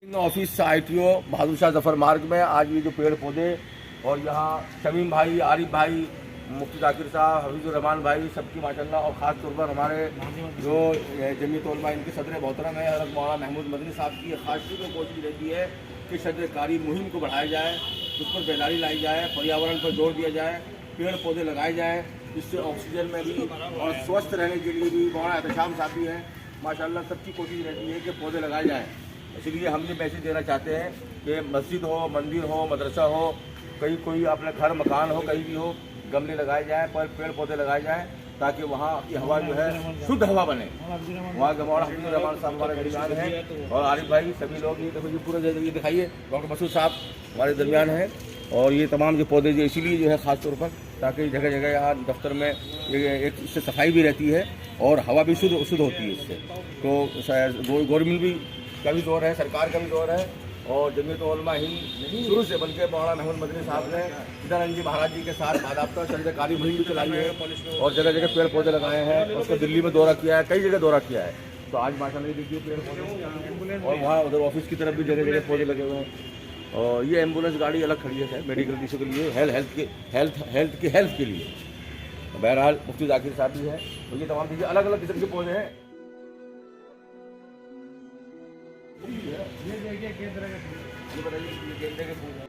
Office ITO Bahadur Shah Zafar मार्ग में आज ये जो पेड़ पौधे और यहाँ शमीम भाई, आरिफ भाई, मुफ्ती जाकिर साहब, हफीजुर रहमान भाई, सबकी माशाल्लाह, और ख़ास तौर पर हमारे जो जमीयत उलमा इनके सदर मोहतरम है हज़रत मौलाना महमूद मदनी साहब की खास में कोशिश रहती है कि शजरकारी मुहिम को बढ़ाया जाए, उस पर बेदारी लाई जाए, पर्यावरण पर जोर दिया जाए, पेड़ पौधे लगाए जाए, इससे ऑक्सीजन में भी और स्वस्थ रहने के लिए भी मौलाना एहतशाम साहब भी हैं माशाल्लाह, सबकी कोशिश रहती है कि पौधे लगाए जाएँ। इसलिए हम ये मैसेज देना चाहते हैं कि मस्जिद हो, मंदिर हो, मदरसा हो, कहीं कोई अपना घर मकान हो, कहीं भी हो, गमले लगाए जाएँ, पर पेड़ पौधे लगाए जाएँ ताकि वहाँ की हवा जो है शुद्ध हवा बने। वहाँ गमौड़ा हफीजुर रहमान साहब हमारे दरमियान हैं और आरिफ भाई, सभी लोग ये देखो, ये पूरा ये दिखाइए, डॉक्टर मसूद साहब हमारे दरमियान हैं। और ये तमाम जो पौधे जो इसीलिए जो है ख़ास तौर पर ताकि जगह जगह यहाँ दफ्तर में एक इससे सफाई भी रहती है और हवा भी शुद्ध होती है इससे। तो गवर्नमेंट भी का भी दौर है, सरकार का भी दौर है, और जमीयत उलमा हिंद शुरू से बल्कि मौलाना महमूद मदनी साहब ने सीतानंद जी महाराज जी के साथ बाकायदा शजरकारी मुहिम भी चलाई है और जगह जगह पेड़ पौधे लगाए हैं। उसको दिल्ली में दौरा किया है, कई जगह दौरा किया है। तो आज माशाल्लाह देखिए पेड़ पौधे, और वहाँ उधर ऑफिस की तरफ भी जगह जगह पौधे लगे हुए हैं। और ये एम्बुलेंस गाड़ी अलग खड़ी है मेडिकल इशू के लिए, हेल्थ के लिए। बहरहाल मुफ्ती जाकिर साहब भी है। तो ये तमाम चीज़ें अलग अलग किस्म के पौधे हैं। ये देखिए किस तरह के, ये बताइए गेंदे के फूल हैं।